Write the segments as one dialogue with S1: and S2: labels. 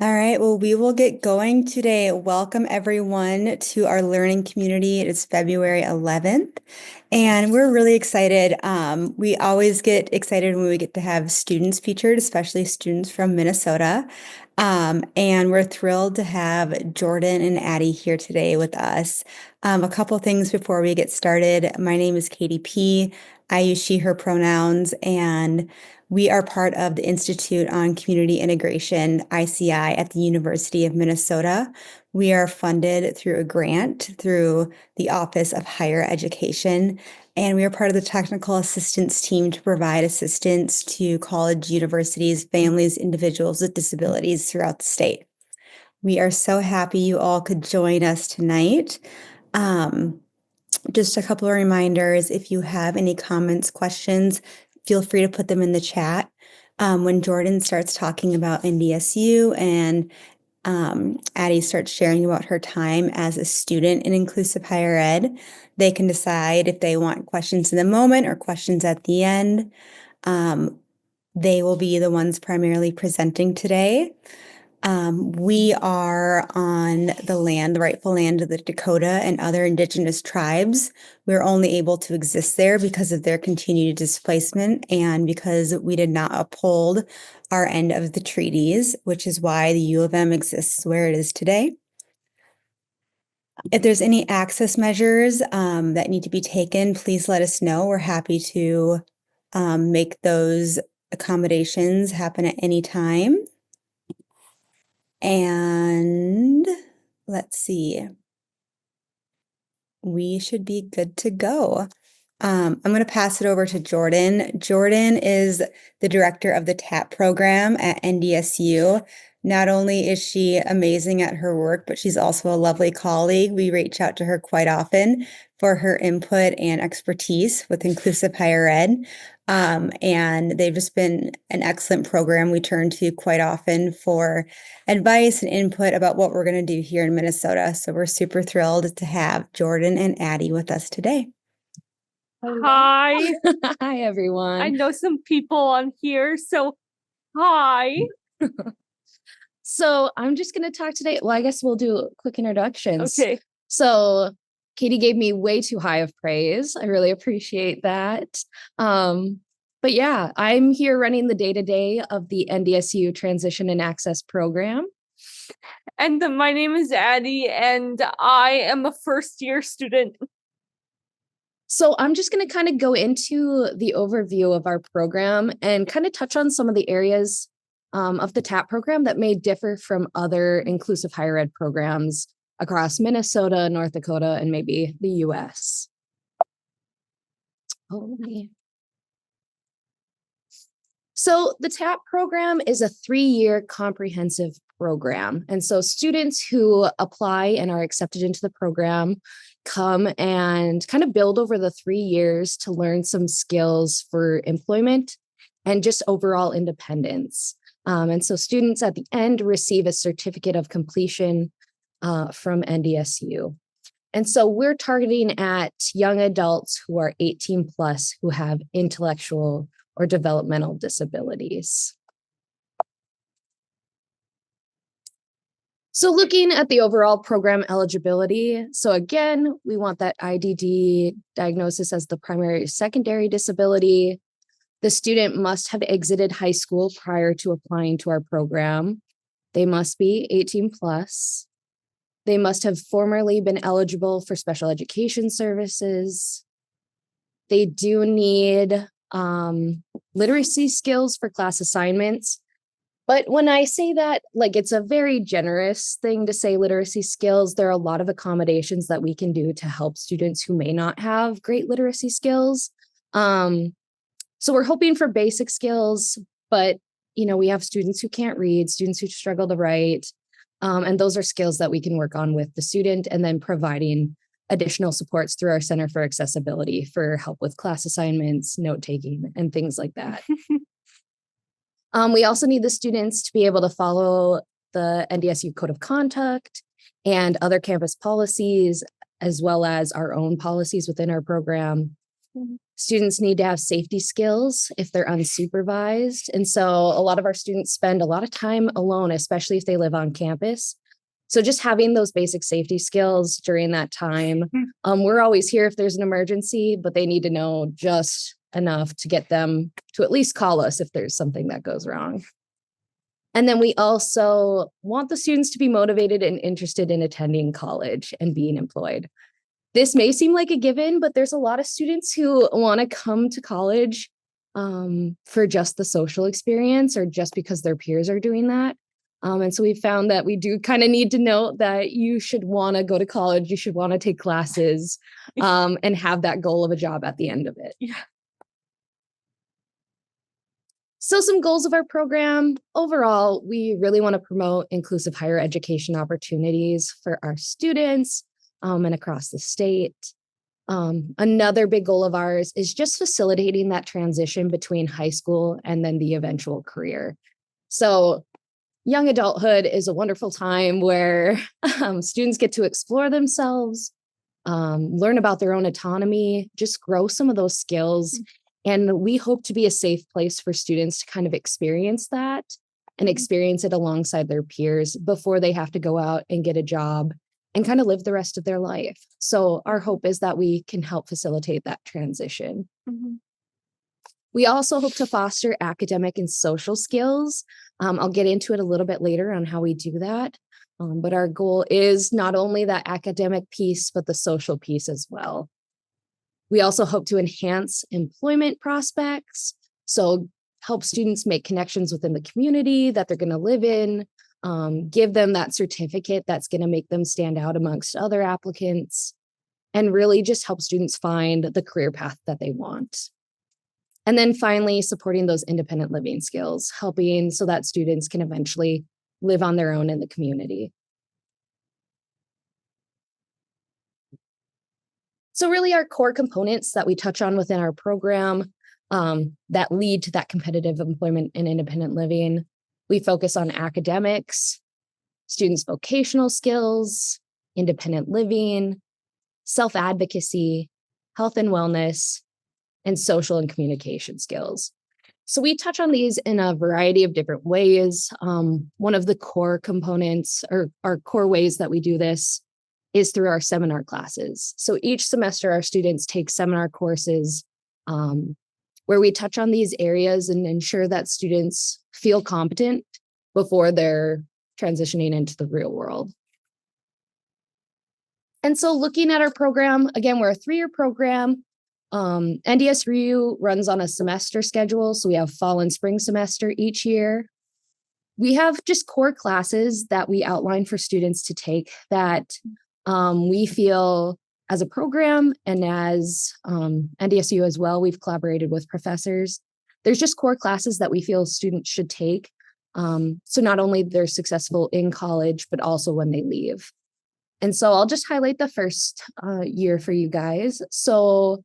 S1: All right, well, we will get going today. Welcome everyone to our learning community. It is February 11th, and we're really excited. We always get excited when we get to have students featured, especially students from Minnesota. And we're thrilled to have Jordan and Addie here today with us. A couple things before we get started. My name is Katie P. I use she, her pronouns, and we are part of the Institute on Community Integration, ICI, at the University of Minnesota. We are funded through a grant through the Office of Higher Education, and we are part of the technical assistance team to provide assistance to college, universities, families, individuals with disabilities throughout the state. We are so happy you all could join us tonight. Just a couple of reminders, if you have any comments, questions, feel free to put them in the chat. When Jordan starts talking about NDSU and Addie starts sharing about her time as a student in inclusive higher ed, they can decide if they want questions in the moment or questions at the end. They will be the ones primarily presenting today. We are on the land, the rightful land of the Dakota and other indigenous tribes. We're only able to exist there because of their continued displacement and because we did not uphold our end of the treaties, which is why the U of M exists where it is today. If there's any access measures that need to be taken, please let us know. We're happy to make those accommodations happen at any time. And let's see. We should be good to go. I'm going to pass it over to Jordan. Jordan is the director of the TAP program at NDSU. Not only is she amazing at her work, but she's also a lovely colleague. We reach out to her quite often for her input and expertise with inclusive higher ed. And they've just been an excellent program we turn to quite often for advice and input about what we're going to do here in Minnesota. So we're super thrilled to have Jordan and Addie with us today.
S2: Hi.
S3: Hi, everyone.
S2: I know some people on here, so hi.
S3: So I'm just going to talk today. Well, I guess we'll do quick introductions.
S2: Okay.
S3: So Katie gave me way too high of praise. I really appreciate that. But yeah, I'm here running the day-to-day of the NDSU Transition and Access Program.
S2: And my name is Addie, and I am a first-year student.
S3: So I'm just going to kind of go into the overview of our program and kind of touch on some of the areas of the TAP program that may differ from other inclusive higher ed programs across Minnesota, North Dakota, and maybe the US. So the TAP program is a 3-year comprehensive program. And so students who apply and are accepted into the program come and kind of build over the 3 years to learn some skills for employment and just overall independence. And so students at the end receive a certificate of completion from NDSU. And so we're targeting at young adults who are 18 plus who have intellectual or developmental disabilities. So looking at the overall program eligibility, so again, we want that IDD diagnosis as the primary or secondary disability. The student must have exited high school prior to applying to our program. They must be 18 plus. They must have formerly been eligible for special education services. They do need literacy skills for class assignments. But when I say that, like, it's a very generous thing to say literacy skills. There are a lot of accommodations that we can do to help students who may not have great literacy skills. So we're hoping for basic skills, but, you know, we have students who can't read, students who struggle to write, and those are skills that we can work on with the student and then providing additional supports through our Center for Accessibility for help with class assignments, note-taking, and things like that. We also need the students to be able to follow the NDSU Code of Conduct and other campus policies, as well as our own policies within our program. Students need to have safety skills if they're unsupervised. And so a lot of our students spend a lot of time alone, especially if they live on campus. So just having those basic safety skills during that time. We're always here if there's an emergency, but they need to know just enough to get them to at least call us if there's something that goes wrong. And then we also want the students to be motivated and interested in attending college and being employed. This may seem like a given, but there's a lot of students who want to come to college for just the social experience or just because their peers are doing that. And so we found that we do kind of need to note that you should want to go to college, you should want to take classes and have that goal of a job at the end of it.
S2: Yeah.
S3: So some goals of our program. Overall, we really want to promote inclusive higher education opportunities for our students and across the state. Another big goal of ours is just facilitating that transition between high school and then the eventual career. So young adulthood is a wonderful time where students get to explore themselves, learn about their own autonomy, just grow some of those skills. And we hope to be a safe place for students to kind of experience that and experience it alongside their peers before they have to go out and get a job and kind of live the rest of their life. So our hope is that we can help facilitate that transition. We also hope to foster academic and social skills. I'll get into it a little bit later on how we do that. But our goal is not only that academic piece, but the social piece as well. We also hope to enhance employment prospects. So help students make connections within the community that they're going to live in, give them that certificate that's going to make them stand out amongst other applicants, and really just help students find the career path that they want. And then finally, supporting those independent living skills, helping so that students can eventually live on their own in the community. So really our core components that we touch on within our program that lead to that competitive employment and independent living. We focus on academics, students' vocational skills, independent living, self-advocacy, health and wellness, and social and communication skills. So we touch on these in a variety of different ways. One of the core components or our core ways that we do this is through our seminar classes. So each semester, our students take seminar courses where we touch on these areas and ensure that students feel competent before they're transitioning into the real world. And so looking at our program, again, we're a 3-year program. NDSU runs on a semester schedule. So we have fall and spring semester each year. We have just core classes that we outline for students to take that we feel as a program and as NDSU as well, we've collaborated with professors. There's just core classes that we feel students should take. So not only they're successful in college, but also when they leave. And so I'll just highlight the first year for you guys. So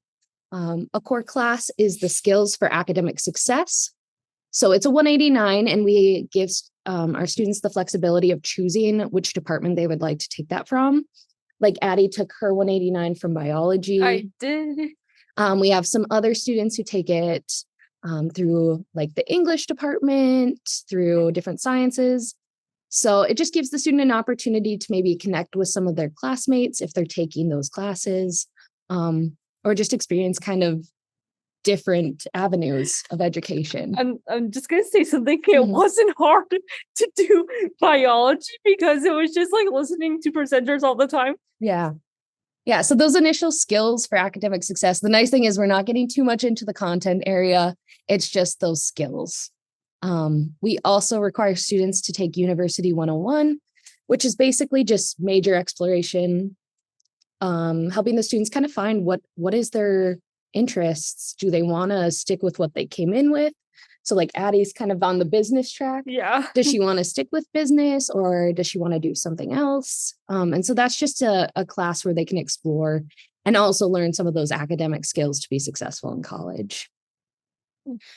S3: a core class is the skills for academic success. So it's a 189 and we give our students the flexibility of choosing which department they would like to take that from. Like Addie took her 189 from biology.
S2: I did.
S3: We have some other students who take it through like the English department, through different sciences. So it just gives the student an opportunity to maybe connect with some of their classmates if they're taking those classes, or just experience kind of different avenues of education.
S2: I'm just going to say something. It wasn't hard to do biology because it was just like listening to presenters all the time.
S3: Yeah. Yeah. So those initial skills for academic success, the nice thing is we're not getting too much into the content area. It's just those skills. We also require students to take University 101, which is basically just major exploration, helping the students kind of find what is their interests. Do they want to stick with what they came in with? So like Addie's kind of on the business track.
S2: Yeah.
S3: Does she want to stick with business or does she want to do something else? And so that's just a class where they can explore and also learn some of those academic skills to be successful in college.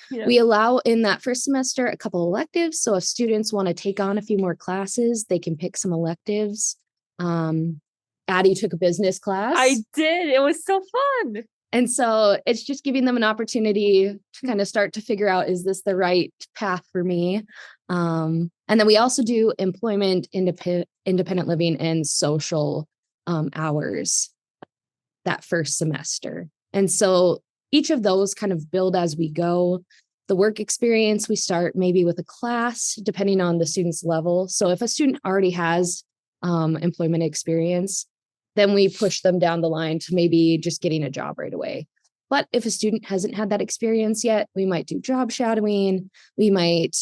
S3: Yeah. We allow in that first semester a couple electives. So if students want to take on a few more classes, they can pick some electives. Addie took a business class.
S2: I did. It was so fun.
S3: And so it's just giving them an opportunity to kind of start to figure out, is this the right path for me? And then we also do employment, independent living, and social hours that first semester. And so each of those kind of build as we go. The work experience, we start maybe with a class, depending on the student's level. So if a student already has employment experience, then we push them down the line to maybe just getting a job right away. But if a student hasn't had that experience yet, we might do job shadowing. We might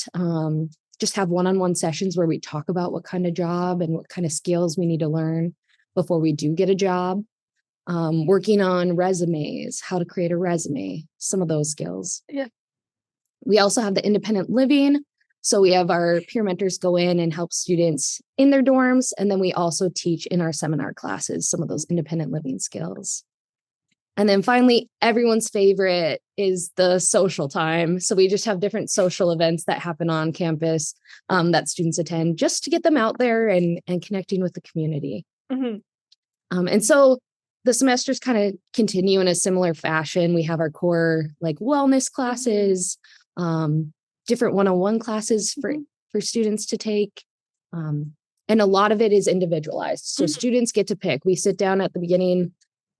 S3: just have one-on-one sessions where we talk about what kind of job and what kind of skills we need to learn before we do get a job. Working on resumes, how to create a resume, some of those skills.
S2: Yeah.
S3: We also have the independent living. So we have our peer mentors go in and help students in their dorms. And then we also teach in our seminar classes some of those independent living skills. And then finally, everyone's favorite is the social time. So we just have different social events that happen on campus that students attend just to get them out there and connecting with the community.
S2: Mm-hmm.
S3: And so the semesters kind of continue in a similar fashion. We have our core like wellness classes, different one-on-one classes for students to take. And a lot of it is individualized. So students get to pick. We sit down at the beginning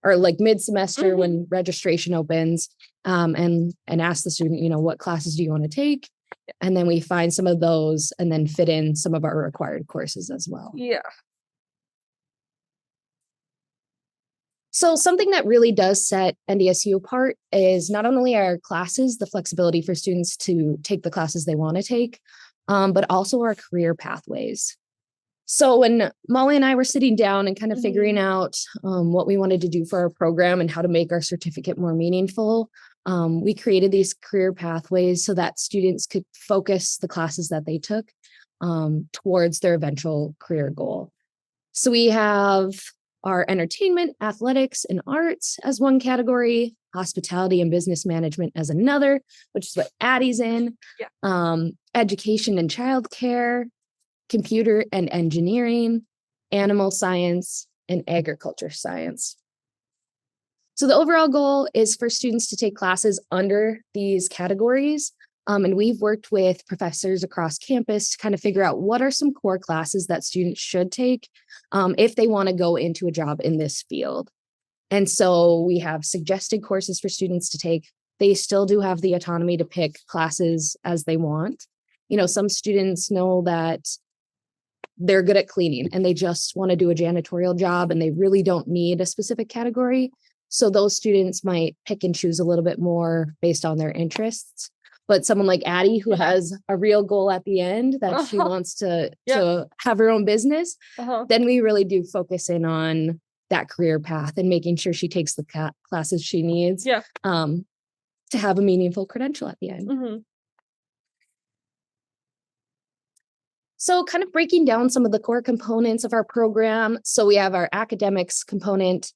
S3: or like mid-semester when registration opens and ask the student, what classes do you want to take? And then we find some of those and then fit in some of our required courses as well.
S2: Yeah.
S3: So something that really does set NDSU apart is not only our classes, the flexibility for students to take the classes they want to take, but also our career pathways. So when Molly and I were sitting down and kind of figuring out what we wanted to do for our program and how to make our certificate more meaningful, we created these career pathways so that students could focus the classes that they took towards their eventual career goal. So we have our entertainment, athletics, and arts as one category, hospitality and business management as another, which is what Addie's in, education and childcare, computer and engineering, animal science, and agriculture science. So the overall goal is for students to take classes under these categories. And we've worked with professors across campus to kind of figure out what are some core classes that students should take if they want to go into a job in this field. And so we have suggested courses for students to take. They still do have the autonomy to pick classes as they want. Some students know that they're good at cleaning and they just want to do a janitorial job and they really don't need a specific category. So those students might pick and choose a little bit more based on their interests. But someone like Addie, who has a real goal at the end that she wants to have her own business, then we really do focus in on that career path and making sure she takes the classes she needs to have a meaningful credential at the end. So kind of breaking down some of the core components of our program. So we have our academics component.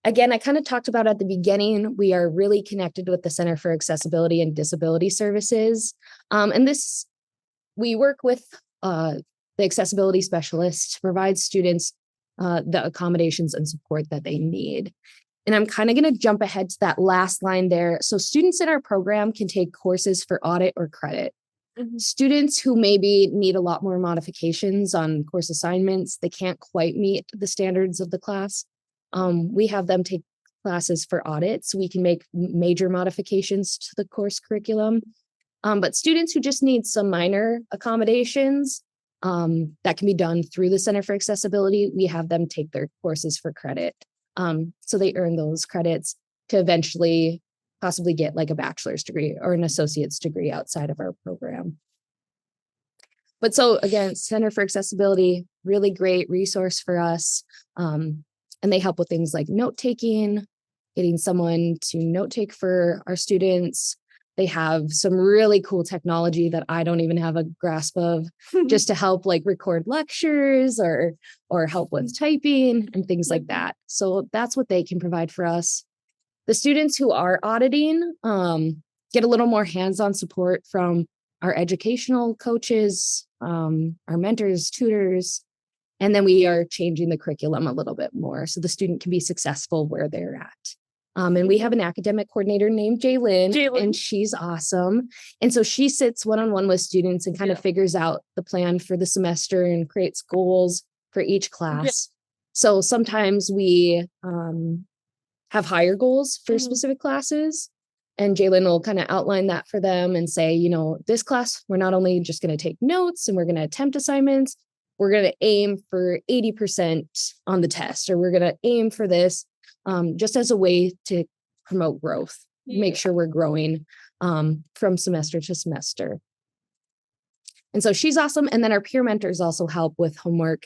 S3: Again, I kind of talked about at the beginning, we are really connected with the Center for Accessibility and Disability Services. And we work with the accessibility specialists to provide students the accommodations and support that they need. And I'm kind of going to jump ahead to that last line there. So students in our program can take courses for audit or credit. Students who maybe need a lot more modifications on course assignments, they can't quite meet the standards of the class. We have them take classes for audit so we can make major modifications to the course curriculum. But students who just need some minor accommodations that can be done through the Center for Accessibility, we have them take their courses for credit. So they earn those credits to eventually possibly get like a bachelor's degree or an associate's degree outside of our program. But so again, Center for Accessibility, really great resource for us. And they help with things like note-taking, getting someone to note take for our students. They have some really cool technology that I don't even have a grasp of just to help like record lectures or help with typing and things like that. So that's what they can provide for us. The students who are auditing get a little more hands-on support from our educational coaches, our mentors, tutors, and then we are changing the curriculum a little bit more so the student can be successful where they're at. And we have an academic coordinator named Jaylin,
S2: Jaylin.
S3: and she's awesome. And so she sits one-on-one with students and kind of figures out the plan for the semester and creates goals for each class. So sometimes we have higher goals for specific classes. And Jaylin will kind of outline that for them and say, you know, this class, we're not only just going to take notes and we're going to attempt assignments, we're going to aim for 80% on the test, or we're going to aim for this. Just as a way to promote growth, make sure we're growing from semester to semester. And so she's awesome. And then our peer mentors also help with homework.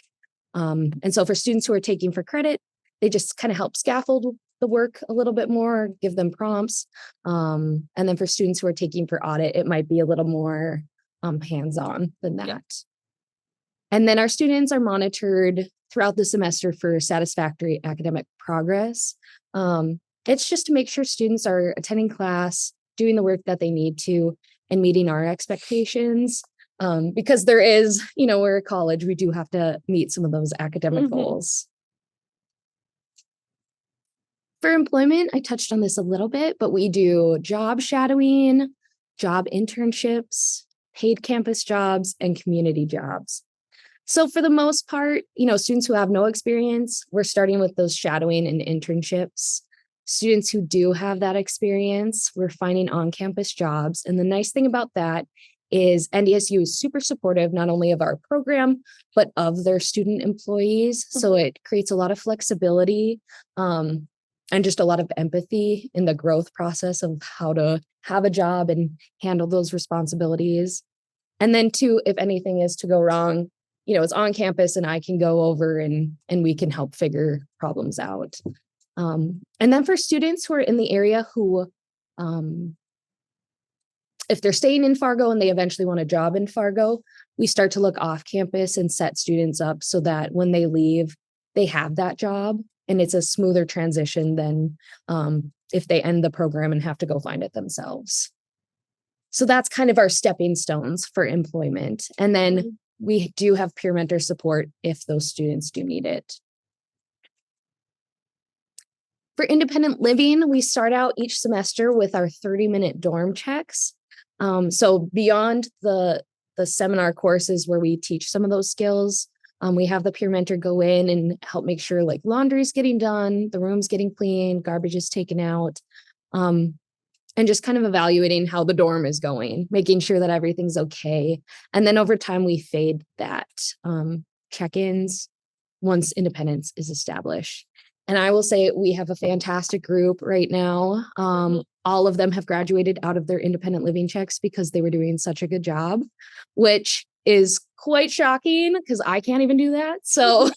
S3: And so for students who are taking for credit, they just kind of help scaffold the work a little bit more, give them prompts. And then for students who are taking for audit, it might be a little more hands-on than that. Yeah. And then our students are monitored throughout the semester for satisfactory academic progress. It's just to make sure students are attending class, doing the work that they need to, and meeting our expectations. Because there is, you know, we're a college, we do have to meet some of those academic goals. For employment, I touched on this a little bit, but we do job shadowing, job internships, paid campus jobs, and community jobs. So for the most part, you know, students who have no experience, we're starting with those shadowing and internships. Students who do have that experience, we're finding on-campus jobs. And the nice thing about that is NDSU is super supportive, not only of our program, but of their student employees. So it creates a lot of flexibility and just a lot of empathy in the growth process of how to have a job and handle those responsibilities. And then too, if anything is to go wrong, you know, it's on campus and I can go over and we can help figure problems out. And then for students who are in the area who, if they're staying in Fargo and they eventually want a job in Fargo, we start to look off campus and set students up so that when they leave, they have that job and it's a smoother transition than if they end the program and have to go find it themselves. So that's kind of our stepping stones for employment. And then we do have peer mentor support if those students do need it. For independent living, we start out each semester with our 30-minute dorm checks. So beyond the seminar courses where we teach some of those skills, we have the peer mentor go in and help make sure like laundry's getting done, the room's getting cleaned, garbage is taken out, and just kind of evaluating how the dorm is going, making sure that everything's okay. And then over time, we fade that check-ins once independence is established. And I will say we have a fantastic group right now. All of them have graduated out of their independent living checks because they were doing such a good job, which is quite shocking because I can't even do that. So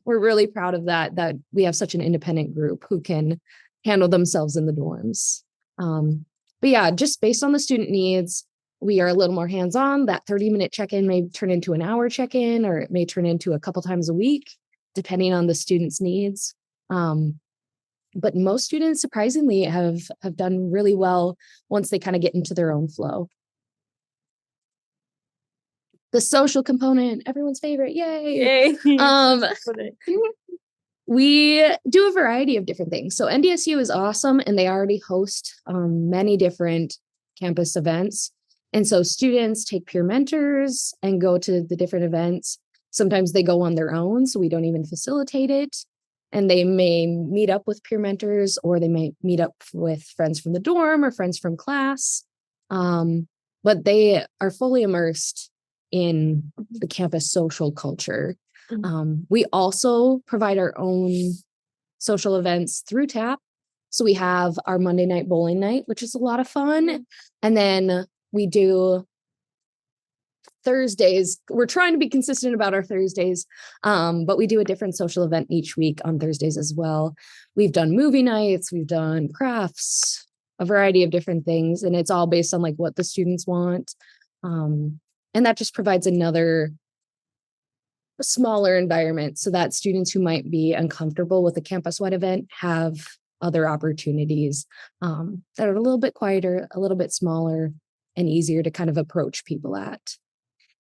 S3: we're really proud of that we have such an independent group who can handle themselves in the dorms. But yeah, just based on the student needs, we are a little more hands-on. That 30-minute check-in may turn into an hour check-in, or it may turn into a couple times a week, depending on the student's needs. But most students, surprisingly, have done really well once they kind of get into their own flow. The social component, everyone's favorite, yay! We do a variety of different things. So NDSU is awesome, and they already host many different campus events. And so students take peer mentors and go to the different events. Sometimes they go on their own, so we don't even facilitate it. And they may meet up with peer mentors, or they may meet up with friends from the dorm or friends from class. But they are fully immersed in the campus social culture. We also provide our own social events through TAP. So we have our Monday night bowling night, which is a lot of fun. And then we do Thursdays. We're trying to be consistent about our Thursdays, but we do a different social event each week on Thursdays as well. We've done movie nights, we've done crafts, a variety of different things, and it's all based on like what the students want. And that just provides another smaller environment so that students who might be uncomfortable with a campus-wide event have other opportunities that are a little bit quieter, a little bit smaller, and easier to kind of approach people at.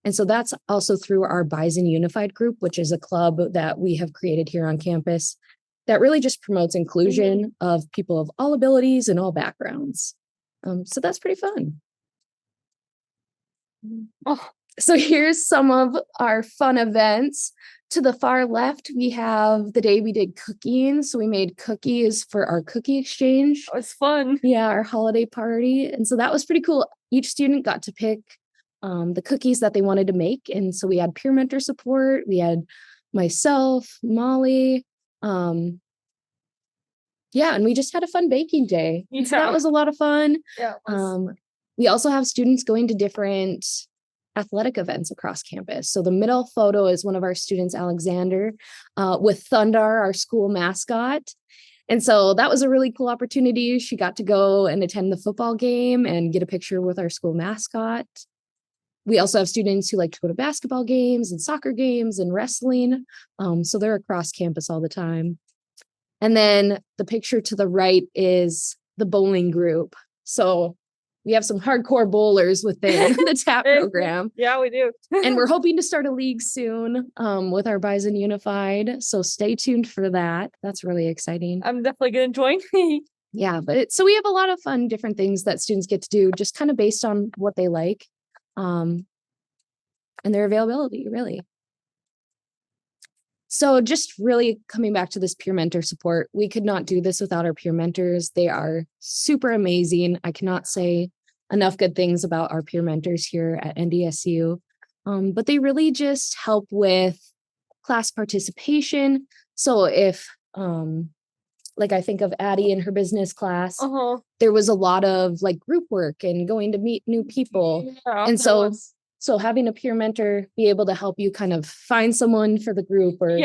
S3: And so that's also through our Bison Unified group, which is a club that we have created here on campus. that really just promotes inclusion of people of all abilities and all backgrounds. So that's pretty fun.
S2: Oh,
S3: So here's some of our fun events. To the far left, we have the day we did cooking. So we made cookies for our cookie exchange.
S2: it was fun.
S3: Yeah, our holiday party. And so that was pretty cool. Each student got to pick the cookies that they wanted to make. And so we had peer mentor support. We had myself, Molly. Yeah, and we just had a fun baking day.
S2: Yeah.
S3: So that was a lot of fun.
S2: Yeah. It was.
S3: We also have students going to different athletic events across campus. So the middle photo is one of our students, Alexander, with Thunder, our school mascot. And so that was a really cool opportunity. She got to go and attend the football game and get a picture with our school mascot. We also have students who like to go to basketball games and soccer games and wrestling. So they're across campus all the time. And then the picture to the right is the bowling group. So we have some hardcore bowlers within the TAP program.
S2: Yeah, we do.
S3: And we're hoping to start a league soon with our Bison Unified. So stay tuned for that. That's really exciting.
S2: I'm definitely going to join.
S3: Yeah, but so we have a lot of fun, different things that students get to do just kind of based on what they like and their availability, really. So just really coming back to this peer mentor support, we could not do this without our peer mentors. They are super amazing. I cannot say enough good things about our peer mentors here at NDSU, but they really just help with class participation. So if, like I think of Addie in her business class, there was a lot of like group work and going to meet new people.
S2: Yeah,
S3: and so having a peer mentor be able to help you kind of find someone for the group or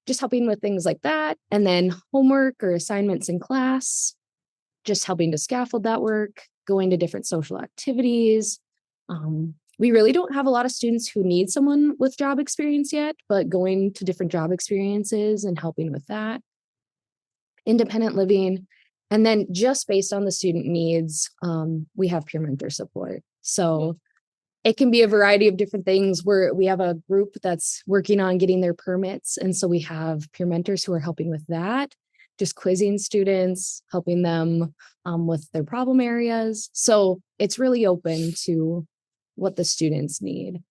S3: just helping with things like that. And then homework or assignments in class, just helping to scaffold that work, going to different social activities. We really don't have a lot of students who need someone with job experience yet, but going to different job experiences and helping with that. Independent living. And then just based on the student needs, we have peer mentor support. So it can be a variety of different things where we have a group that's working on getting their permits. And so we have peer mentors who are helping with that, just quizzing students, helping them with their problem areas. So it's really open to what the students need.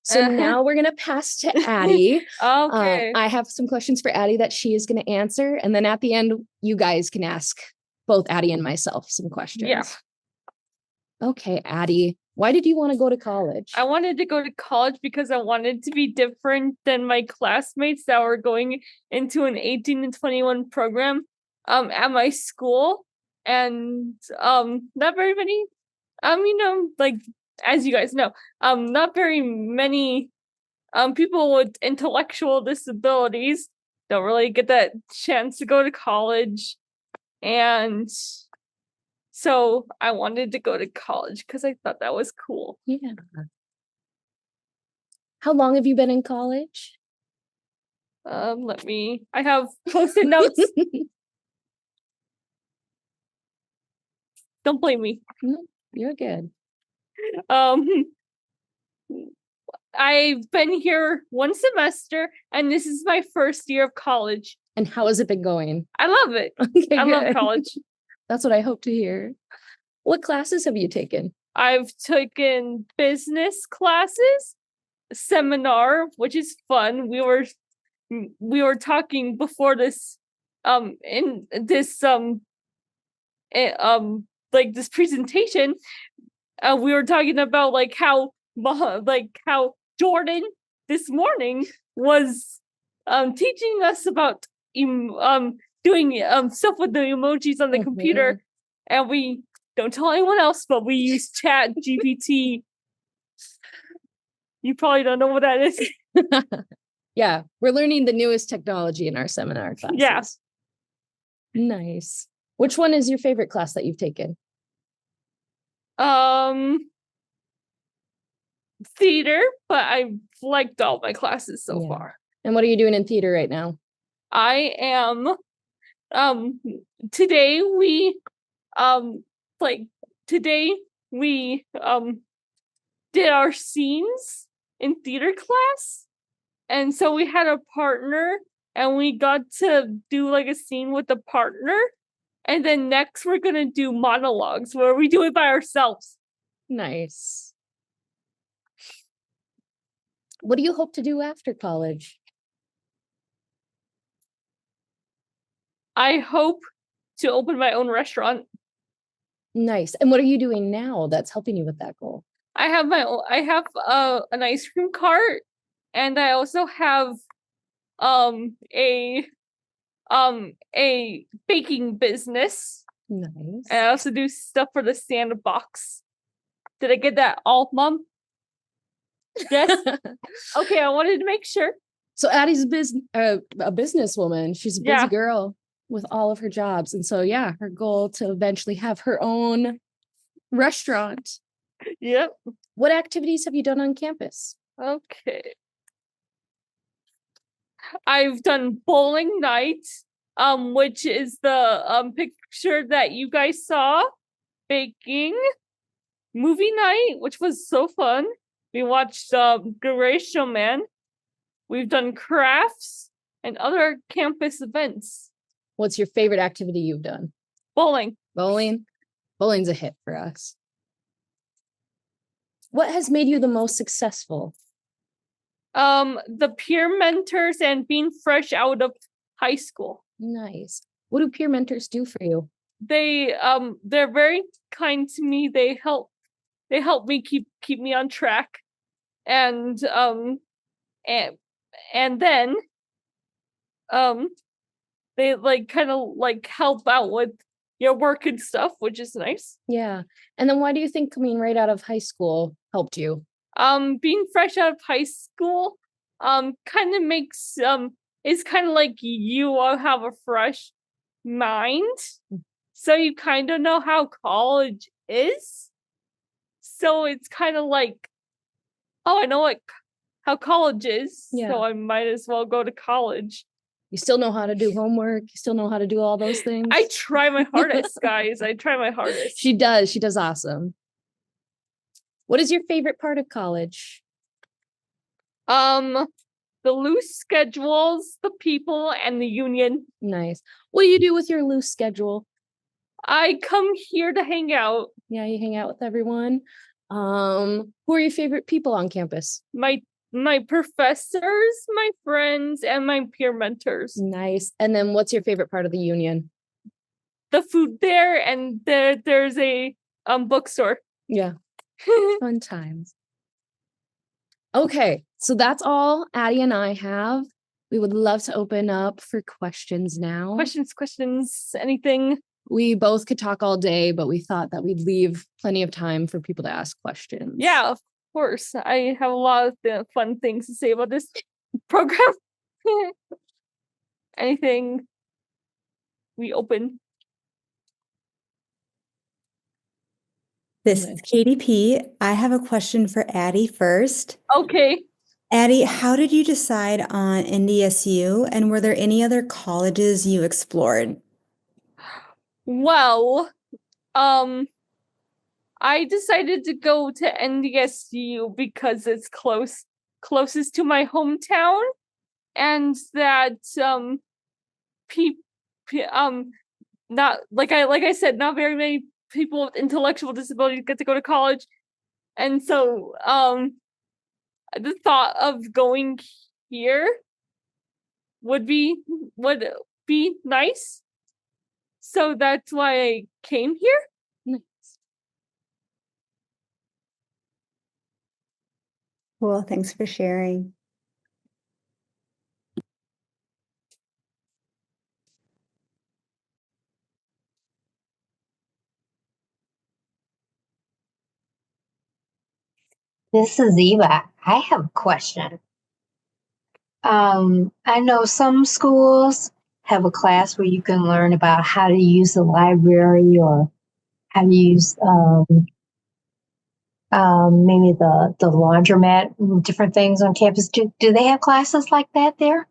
S3: So now we're going to pass to Addie.
S2: Okay.
S3: I have some questions for Addie that she is going to answer. And then at the end, you guys can ask both Addie and myself some questions.
S2: Yeah.
S3: Okay, Addie, why did you want to go to college?
S2: I wanted to go to college because I wanted to be different than my classmates that were going into an 18 to 21 program at my school. And not very many, like as you guys know, not very many people with intellectual disabilities don't really get that chance to go to college. And so I wanted to go to college because I thought that was cool.
S3: Yeah. How long have you been in college?
S2: I have post-it notes. Don't blame me.
S3: No, you're good.
S2: I've been here one semester and this is my first year of college.
S3: And how has it been going?
S2: I love it.
S3: Okay,
S2: I love
S3: good.
S2: college.
S3: That's what I hope to hear. What classes have you taken?
S2: I've taken business classes, seminar, which is fun. We were talking before this in this like this presentation. We were talking about like how Jordan this morning was teaching us about doing stuff with the emojis on the computer, and we don't tell anyone else, but we use Chat GPT. You probably don't know what that is.
S3: Yeah, we're learning the newest technology in our seminar classes.
S2: Yeah.
S3: Nice. Which one is your favorite class that you've taken?
S2: Theater, but I've liked all my classes so far.
S3: And what are you doing in theater right now?
S2: I am today we did our scenes in theater class, And so we had a partner and we got to do like a scene with the partner. And then next we're gonna do monologues where we do it by ourselves.
S3: Nice. What do you hope to do after college?
S2: I hope to open my own restaurant.
S3: Nice. And what are you doing now that's helping you with that goal?
S2: I have an ice cream cart, and I also have a baking business.
S3: Nice.
S2: And I also do stuff for the sandbox. Did I get that all, Mom? Yes. Okay, I wanted to make sure.
S3: So Addie's a businesswoman. She's a busy
S2: Yeah.
S3: girl with all of her jobs. And so, yeah, her goal to eventually have her own restaurant.
S2: Yep.
S3: What activities have you done on campus?
S2: Okay. I've done bowling night, which is the picture that you guys saw. Baking, movie night, which was so fun. We watched Great Showman. We've done crafts and other campus events.
S3: What's your favorite activity you've done?
S2: Bowling.
S3: Bowling. Bowling's a hit for us. What has made you the most successful?
S2: The peer mentors and being fresh out of high school.
S3: Nice. What do peer mentors do for you?
S2: They're very kind to me. They help me keep me on track. And then they like kind of like help out with your work and stuff, which is nice.
S3: Yeah. And then why do you think coming right out of high school helped you?
S2: Being fresh out of high school kind of makes it's kind of like you all have a fresh mind, so you kind of know how college is. So it's kind of like, oh, I know how college is, so I might as well go to college.
S3: You still know how to do homework. You still know how to do all those things.
S2: I try my hardest, guys. I try my hardest.
S3: She does. She does awesome. What is your favorite part of college?
S2: The loose schedules, the people, and the union.
S3: Nice. What do you do with your loose schedule?
S2: I come here to hang out.
S3: Yeah, you hang out with everyone. Who are your favorite people on campus?
S2: My professors, my friends, and my peer mentors.
S3: Nice. And then what's your favorite part of the union?
S2: The food there, and there's a bookstore.
S3: Yeah. Fun times. Okay, so that's all Addie and I have. We would love to open up for questions now.
S2: Questions, anything?
S3: We both could talk all day, but we thought that we'd leave plenty of time for people to ask questions.
S2: Yeah, of course. I have a lot of fun things to say about this program. Anything? We open.
S1: This is Katie P. I have a question for Addie first.
S2: Okay.
S1: Addie, how did you decide on NDSU, and were there any other colleges you explored?
S2: Well, I decided to go to NDSU because it's closest to my hometown, and that not like I said, not very many people with intellectual disabilities get to go to college, and so the thought of going here would be nice. So that's why I came here.
S3: Nice.
S1: Cool, thanks for sharing.
S4: This is Eva. I have a question. I know some schools have a class where you can learn about how to use the library or how to use maybe the laundromat, different things on campus. Do they have classes like that there?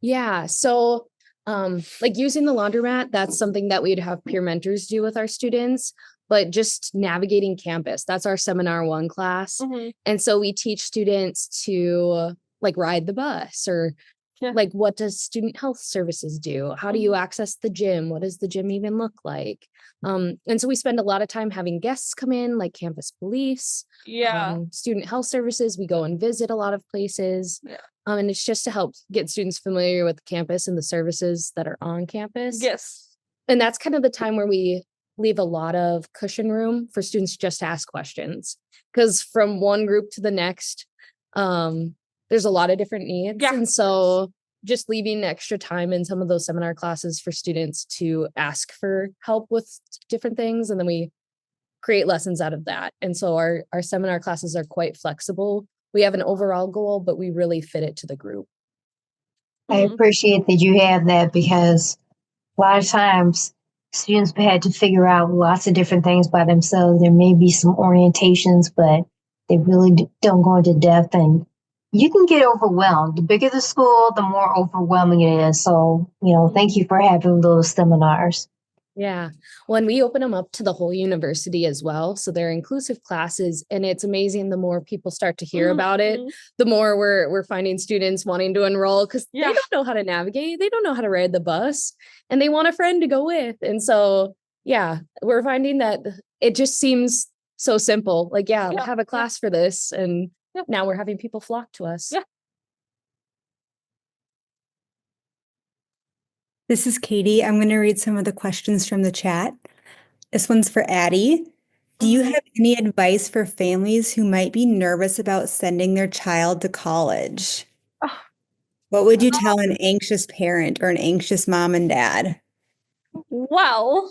S3: Yeah. So like using the laundromat, that's something that we'd have peer mentors do with our students. But just navigating campus, that's our seminar 1 class.
S2: Mm-hmm.
S3: And so we teach students to like ride the bus, or
S2: Yeah.
S3: like what does student health services do? How do you access the gym? What does the gym even look like? And so we spend a lot of time having guests come in, like campus police,
S2: Yeah.
S3: student health services. We go and visit a lot of places.
S2: Yeah.
S3: And it's just to help get students familiar with the campus and the services that are on campus.
S2: Yes.
S3: And that's kind of the time where we leave a lot of cushion room for students just to ask questions. Because from one group to the next, there's a lot of different needs.
S2: Yeah.
S3: And so just leaving extra time in some of those seminar classes for students to ask for help with different things. And then we create lessons out of that. And so our seminar classes are quite flexible. We have an overall goal, but we really fit it to the group.
S4: I appreciate that you have that, because a lot of times students had to figure out lots of different things by themselves. There may be some orientations, but they really don't go into depth, and you can get overwhelmed. The bigger the school, the more overwhelming it is. So, thank you for having those seminars.
S3: Yeah. When we open them up to the whole university as well. So they're inclusive classes, and it's amazing. The more people start to hear about it, the more we're finding students wanting to enroll, because they don't know how to navigate. They don't know how to ride the bus, and they want a friend to go with. And so, yeah, we're finding that it just seems so simple. Like, have a class for this. And now we're having people flock to us.
S2: Yeah.
S1: This is Katie. I'm going to read some of the questions from the chat. This one's for Addie. Do you have any advice for families who might be nervous about sending their child to college? What would you tell an anxious parent or an anxious mom and dad?
S2: Well,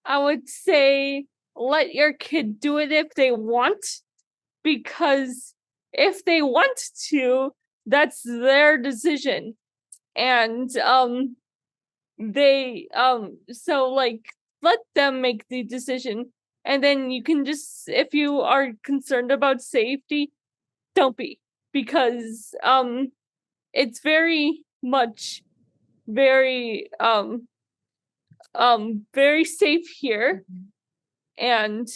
S2: I would say let your kid do it if they want, because if they want to, that's their decision. And so like let them make the decision, and then you can just, if you are concerned about safety, don't be, because it's very much very very safe here, and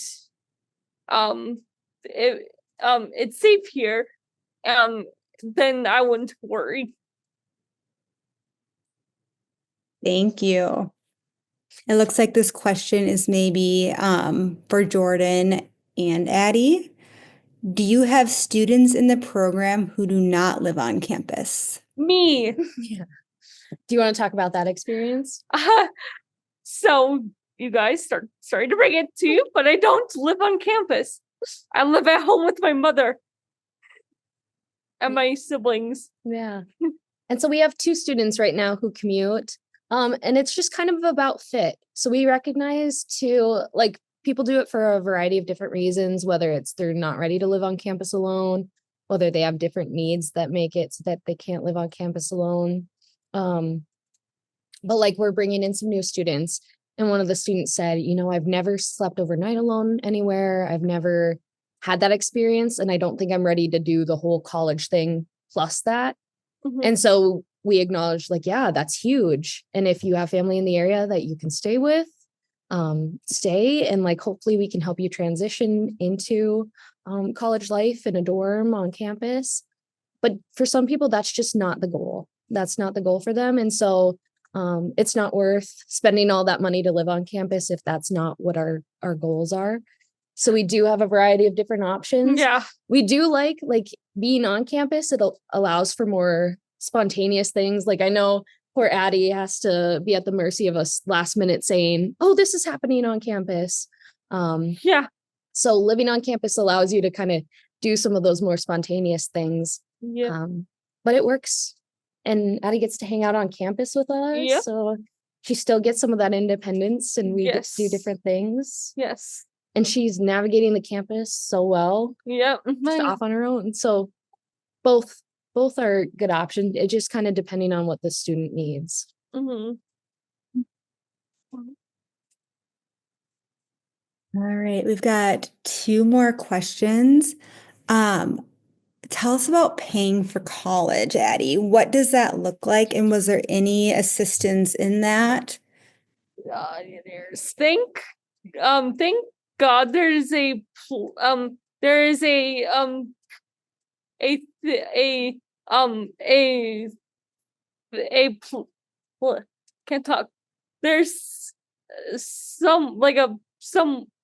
S2: it's safe here, then I wouldn't worry.
S1: Thank you. It looks like this question is maybe for Jordan and Addie. Do you have students in the program who do not live on campus?
S2: Me.
S3: Yeah. Do you want to talk about that experience?
S2: So you guys, sorry to bring it to you, but I don't live on campus. I live at home with my mother and my siblings.
S3: Yeah. And so we have 2 students right now who commute. And it's just kind of about fit. So we recognize too, like, people do it for a variety of different reasons, whether it's they're not ready to live on campus alone, whether they have different needs that make it so that they can't live on campus alone. But like, we're bringing in some new students, and one of the students said, I've never slept overnight alone anywhere. I've never had that experience, and I don't think I'm ready to do the whole college thing plus that. And so we acknowledge, like, yeah, that's huge. And if you have family in the area that you can stay with, stay, and like, hopefully we can help you transition into college life in a dorm on campus. But for some people, that's just not the goal. That's not the goal for them. And so it's not worth spending all that money to live on campus if that's not what our goals are. So we do have a variety of different options.
S2: Yeah.
S3: We do like being on campus. It allows for more spontaneous things. Like, I know poor Addie has to be at the mercy of us last minute saying, oh, this is happening on campus.
S2: Yeah.
S3: So living on campus allows you to kind of do some of those more spontaneous things.
S2: Yeah.
S3: But it works. And Addie gets to hang out on campus with us.
S2: Yep.
S3: So she still gets some of that independence, and we get to do
S2: Yes.
S3: different things.
S2: Yes.
S3: And she's navigating the campus so well,
S2: Yep.
S3: just off on her own. So both are good options. It just kind of depending on what the student needs.
S1: All right, we've got 2 more questions. Tell us about paying for college, Addie. What does that look like? And was there any assistance in that?
S2: Thank God there's a a can't talk. There's some like a something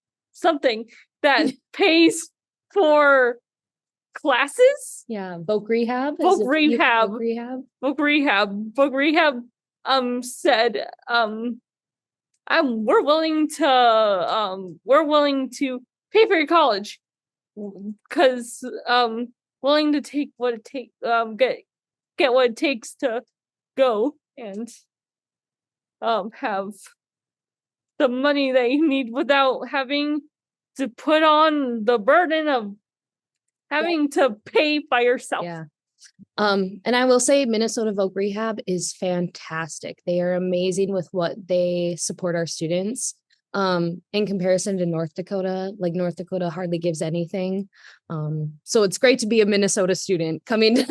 S2: that pays for classes.
S3: Yeah, voc rehab.
S2: Voc rehab. Voc rehab said we're willing to pay for your college, because willing to take what it take get what it takes to go and have the money that you need without having to put on the burden of having to pay by yourself.
S3: Yeah. And I will say Minnesota Voc Rehab is fantastic. They are amazing with what they support our students. In comparison to North Dakota, like North Dakota hardly gives anything. So it's great to be a Minnesota student coming to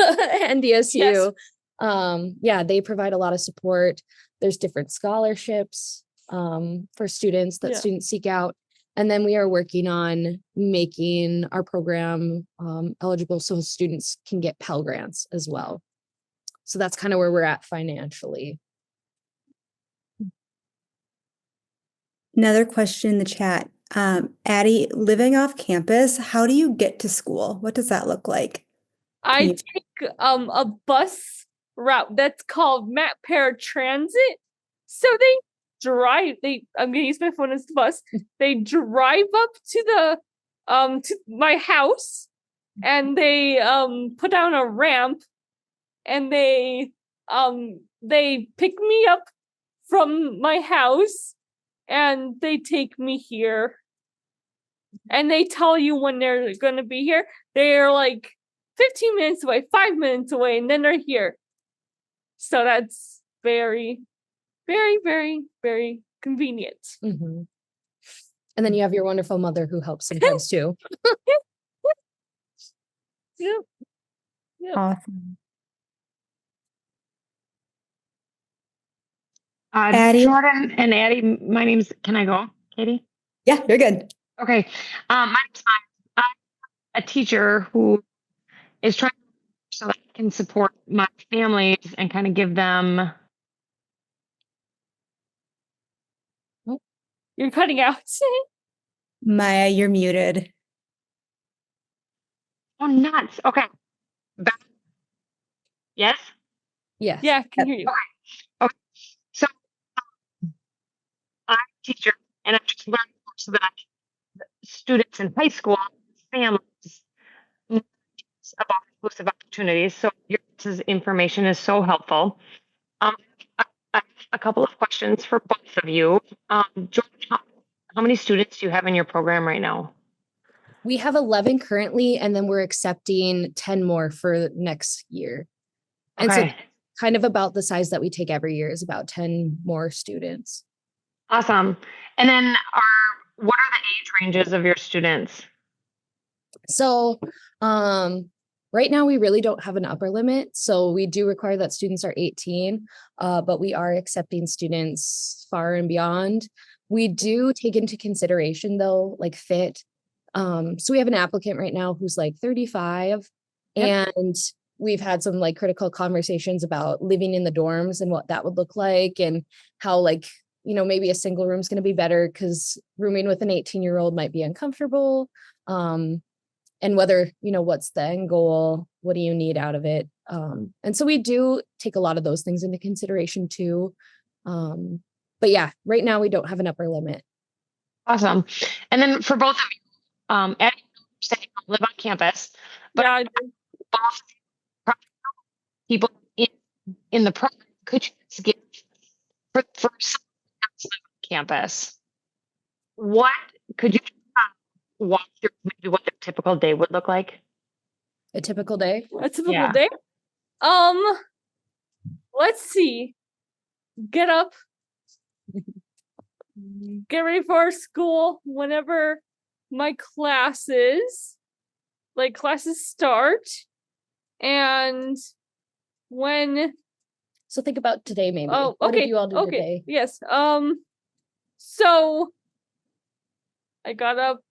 S3: NDSU.
S2: Yes.
S3: Yeah, they provide a lot of support. There's different scholarships for students that students seek out. And then we are working on making our program eligible so students can get Pell Grants as well. So that's kind of where we're at financially.
S1: Another question in the chat. Addie, living off campus, how do you get to school? What does that look like?
S2: I take a bus route that's called Matt Paratransit. So I'm gonna use my phone as the bus. They drive up to my house, and they put down a ramp, and they pick me up from my house, and they take me here, and they tell you when they're gonna be here. They're like 15 minutes away, 5 minutes away, and then they're here. So that's very, very, very, very convenient.
S3: Mm-hmm. And then you have your wonderful mother who helps sometimes too.
S2: Yep.
S1: Awesome.
S5: Addie. Jordan and Addie, my name's, can I go, Katie?
S1: Yeah, you're good.
S5: Okay. My name's I'm a teacher who is trying so that I can support my families and kind of give them.
S2: You're cutting out.
S1: Maya, you're muted.
S5: Oh, nuts. Okay. Yes?
S3: Yes.
S2: Yeah, I can hear you.
S5: Okay. So I'm a teacher, and I'm just learning so that students in high school, families, about inclusive opportunities. So your information is so helpful. I have a couple of questions for both of you. George, how many students do you have in your program right now?
S3: We have 11 currently, and then we're accepting 10 more for next year. And so kind of about the size that we take every year is about 10 more students.
S5: Awesome. And then what are the age ranges of your students?
S3: So right now we really don't have an upper limit. So we do require that students are 18, but we are accepting students far and beyond. We do take into consideration though, like fit. So we have an applicant right now who's like 35, and we've had some like critical conversations about living in the dorms and what that would look like, and how like, you know, maybe a single room is going to be better because rooming with an 18-year-old might be uncomfortable. And whether, you know, what's the end goal? What do you need out of it? And so we do take a lot of those things into consideration too. But yeah, right now we don't have an upper limit.
S5: Awesome. And then for both of you, Addie, you live on campus, but people in the program, could you just give for some campus, what could you walk through maybe what the typical day would look like?
S3: A typical day?
S2: A typical day? Let's see. Get up. Get ready for school whenever my classes start. And when...
S3: So think about today, maybe.
S2: Oh, okay.
S3: What did you all do today?
S2: Yes. So I got up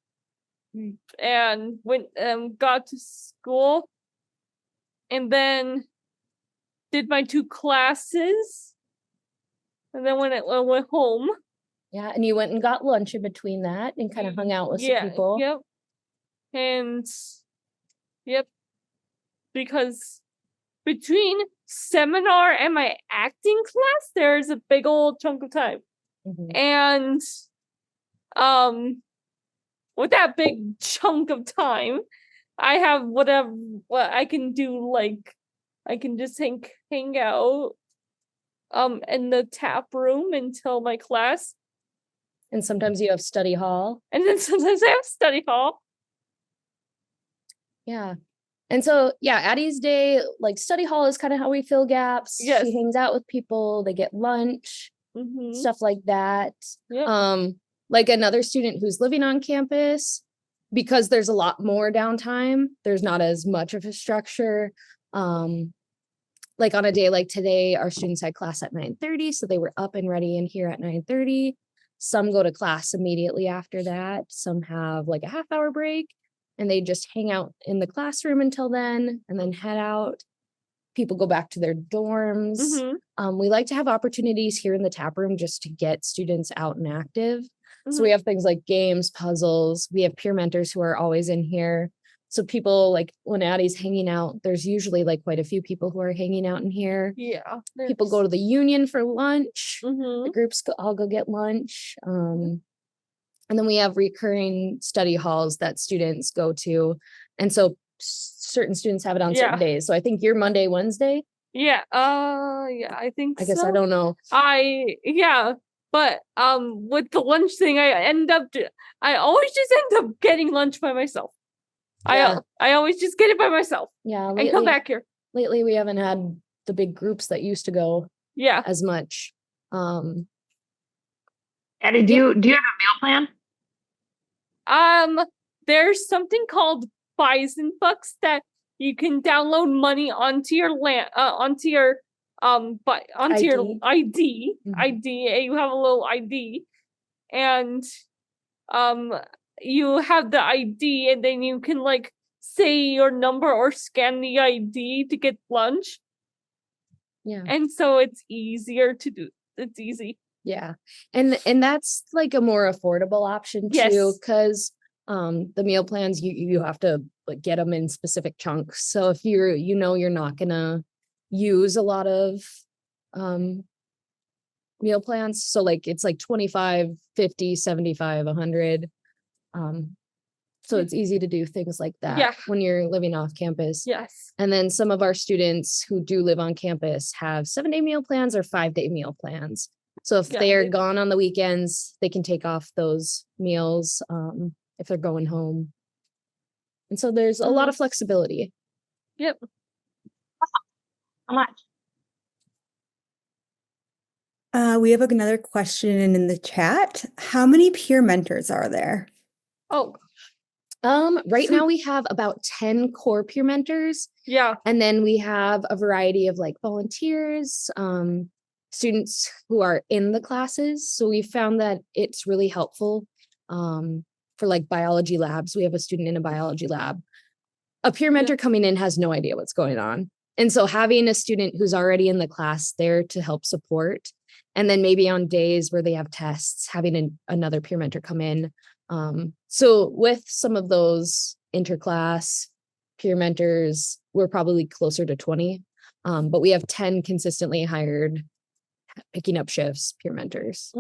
S2: and went got to school, and then did my 2 classes, and then when I went home.
S3: Yeah, and you went and got lunch in between that and kind of hung out with some people.
S2: Yep. And yep, because between seminar and my acting class, there's a big old chunk of time.
S3: Mhm.
S2: And with that big chunk of time, I have what I can do, like I can just hang out in the tap room until my class.
S3: And sometimes you have study hall.
S2: And then sometimes I have study hall.
S3: Yeah. And so, yeah, Addie's day, like study hall is kind of how we fill gaps.
S2: Yes.
S3: She hangs out with people, they get lunch, stuff like that.
S2: Yep.
S3: Like another student who's living on campus, because there's a lot more downtime, there's not as much of a structure. Like on a day like today, our students had class at 9:30, so they were up and ready in here at 9:30. Some go to class immediately after that. Some have like a half-hour break, and they just hang out in the classroom until then and then head out. People go back to their dorms. We like to have opportunities here in the tap room just to get students out and active. So we have things like games, puzzles. We have peer mentors who are always in here. So people, like when Addie's hanging out, there's usually like quite a few people who are hanging out in here.
S2: Yeah.
S3: People go to the union for lunch. The groups all go get lunch. And then we have recurring study halls that students go to. And so certain students have it on certain days. So I think you're Monday, Wednesday.
S2: Yeah. Yeah, I think
S3: I guess
S2: so.
S3: I don't know.
S2: But with the lunch thing, I always just end up getting lunch by myself.
S3: Yeah.
S2: I always just get it by myself.
S3: Yeah.
S2: And come back here.
S3: Lately we haven't had the big groups that used to go as much.
S5: Addie, do you have a meal plan?
S2: There's something called Bison Bucks that you can download money onto your ID. You have a little ID, and you have the ID, and then you can like say your number or scan the ID to get lunch.
S3: Yeah.
S2: And so it's easier to do. It's easy.
S3: Yeah. And that's like a more affordable option too, because the meal plans, you have to like get them in specific chunks. So if you're not gonna use a lot of meal plans, so like it's like 25, 50, 75, 100. So it's easy to do things like that when you're living off campus.
S2: Yes.
S3: And then some of our students who do live on campus have 7-day meal plans or 5-day meal plans. So if they're gone on the weekends, they can take off those meals if they're going home. And so there's a lot of flexibility.
S2: Yep.
S5: How much?
S1: We have another question in the chat. How many peer mentors are there?
S2: Oh.
S3: Right now we have about 10 core peer mentors.
S2: Yeah.
S3: And then we have a variety of like volunteers, students who are in the classes. So we found that it's really helpful for like biology labs. We have a student in a biology lab. A peer mentor coming in has no idea what's going on. And so having a student who's already in the class there to help support, and then maybe on days where they have tests, having another peer mentor come in. So with some of those interclass peer mentors, we're probably closer to 20, but we have 10 consistently hired, picking up shifts, peer mentors.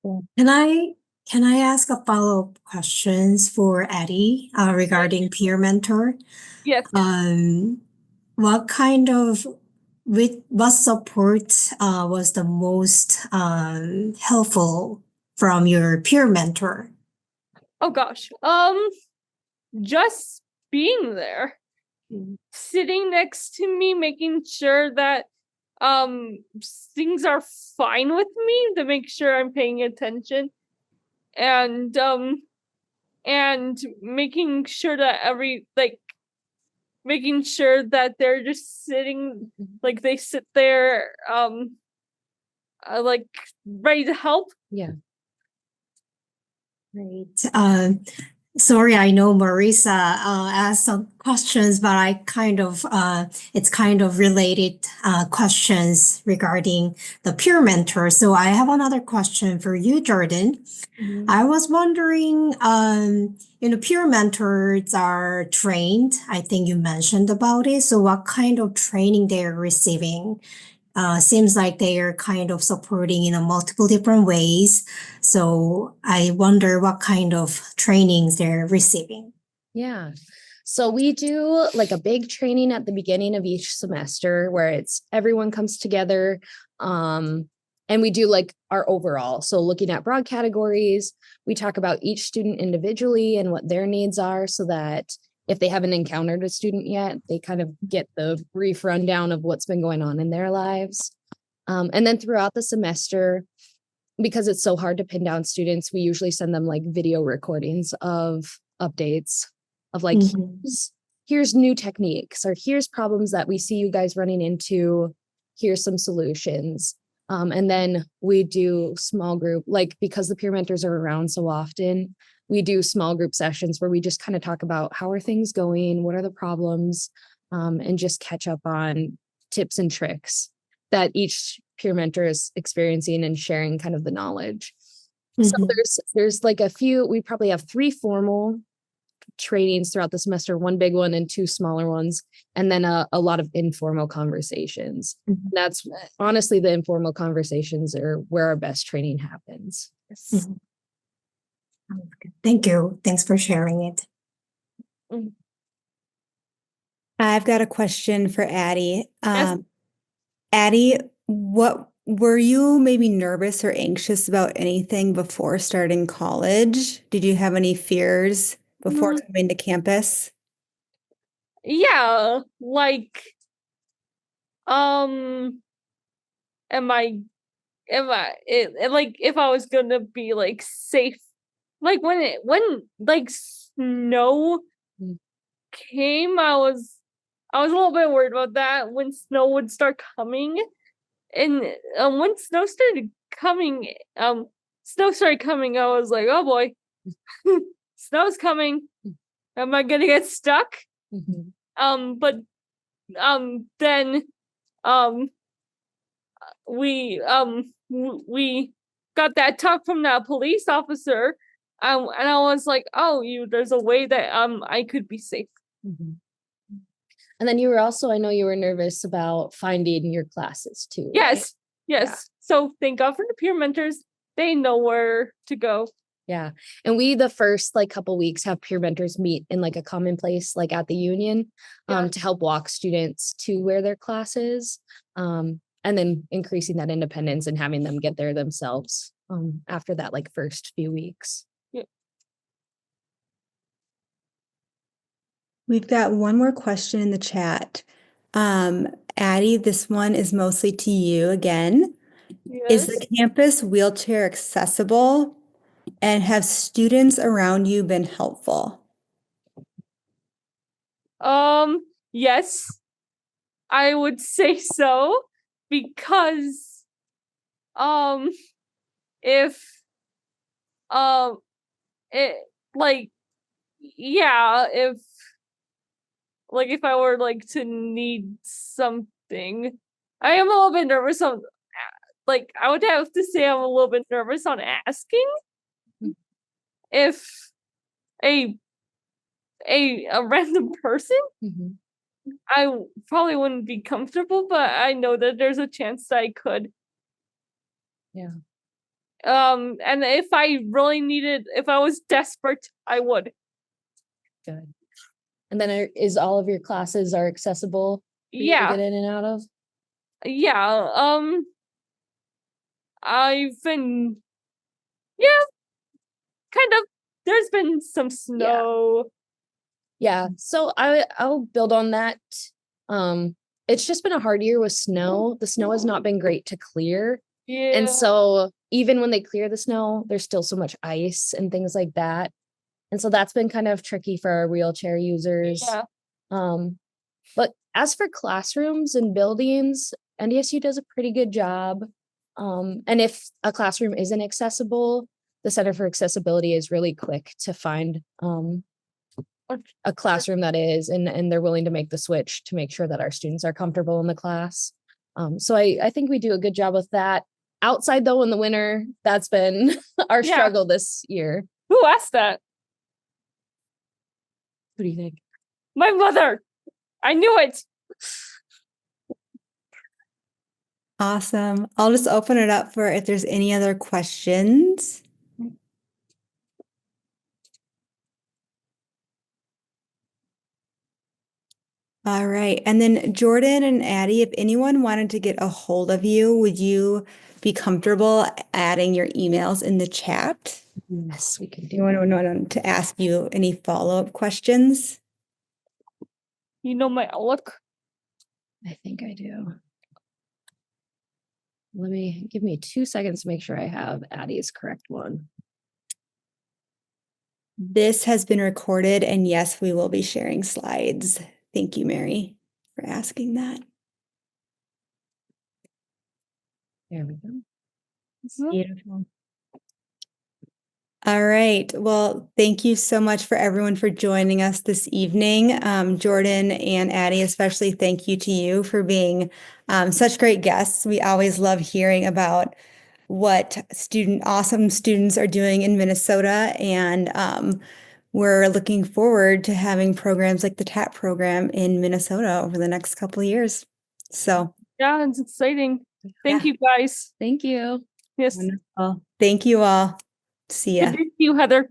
S6: Can I ask a follow-up questions for Addie regarding peer mentor?
S2: Yes.
S6: What support was the most helpful from your peer mentor?
S2: Oh gosh. Just being there, sitting next to me, making sure that things are fine with me, to make sure I'm paying attention, and making sure that making sure that they're just sitting, like they sit there like ready to help.
S3: Yeah.
S6: Great. Sorry, I know Marisa asked some questions, but it's kind of related questions regarding the peer mentor. So I have another question for you, Jordan. I was wondering, peer mentors are trained. I think you mentioned about it. So what kind of training they're receiving? Seems like they are kind of supporting in multiple different ways. So I wonder what kind of trainings they're receiving.
S3: Yeah. So we do like a big training at the beginning of each semester where it's everyone comes together. And we do like our overall. So looking at broad categories, we talk about each student individually and what their needs are so that if they haven't encountered a student yet, they kind of get the brief rundown of what's been going on in their lives. And then throughout the semester, because it's so hard to pin down students, we usually send them like video recordings of updates of like, here's new techniques, or here's problems that we see you guys running into. Here's some solutions. And then we do small group, like because the peer mentors are around so often, we do small group sessions where we just kind of talk about how are things going, what are the problems, and just catch up on tips and tricks that each peer mentor is experiencing and sharing kind of the knowledge. So there's like we probably have 3 formal trainings throughout the semester, 1 big one and 2 smaller ones, and then a lot of informal conversations. That's honestly, the informal conversations are where our best training happens. Yes.
S6: Thank you. Thanks for sharing it.
S1: I've got a question for Addie.
S2: Yes.
S1: Addie, what were you maybe nervous or anxious about anything before starting college? Did you have any fears before coming to campus?
S2: Yeah, like, like if I was gonna be like safe, like when like snow came, I was a little bit worried about that when snow would start coming, and when snow started coming, I was like, oh boy, snow's coming. Am I gonna get stuck? But then we got that talk from that police officer, and I was like, oh, there's a way that I could be safe.
S3: And then you were also, I know you were nervous about finding your classes too.
S2: Yes,
S3: right?
S2: yes. Yeah. So thank God for the peer mentors. They know where to go.
S3: Yeah. And we, the first like couple weeks, have peer mentors meet in like a common place, like at the union, to help walk students to where their class is. And then increasing that independence and having them get there themselves after that like first few weeks.
S2: Yeah.
S1: We've got one more question in the chat. Addie, this one is mostly to you again. Is the campus wheelchair accessible, and have students around you been helpful?
S2: Yes, I would say so, because if it like if I were like to need something, I am a little bit nervous on, like, I would have to say I'm a little bit nervous on asking if a random person. I probably wouldn't be comfortable, but I know that there's a chance that I could.
S3: Yeah.
S2: And if I really needed, if I was desperate, I would.
S3: Good. And then is all of your classes are accessible for you to get in and out of?
S2: Yeah. I've been, kind of. There's been some snow.
S3: Yeah. So I'll build on that. It's just been a hard year with snow. The snow has not been great to clear.
S2: Yeah.
S3: And so even when they clear the snow, there's still so much ice and things like that. And so that's been kind of tricky for our wheelchair users.
S2: Yeah.
S3: But as for classrooms and buildings, NDSU does a pretty good job. And if a classroom isn't accessible, the Center for Accessibility is really quick to find a classroom that is, and they're willing to make the switch to make sure that our students are comfortable in the class. So I think we do a good job with that. Outside though, in the winter, that's been our
S2: Yeah.
S3: struggle this year.
S2: Who asked that?
S3: What do you think?
S2: My mother. I knew it.
S1: Awesome. I'll just open it up for if there's any other questions. All right. And then Jordan and Addie, if anyone wanted to get a hold of you, would you be comfortable adding your emails in the chat?
S3: Yes, we can
S1: Do you want to ask you any follow-up questions?
S2: You know my outlook.
S3: I think I do. Give me 2 seconds to make sure I have Addie's correct one.
S1: This has been recorded, and yes, we will be sharing slides. Thank you, Mary, for asking that.
S3: There we go.
S1: Beautiful. All right. Well, thank you so much for everyone for joining us this evening. Jordan and Addie, especially thank you to you for being such great guests. We always love hearing about what awesome students are doing in Minnesota, and we're looking forward to having programs like the TAP program in Minnesota over the next couple of years. So,
S2: Yeah, it's exciting. Thank
S1: Yeah.
S2: you guys.
S3: Thank you.
S2: Yes.
S1: wonderful. Thank you all. See ya.
S2: Thank you, Heather.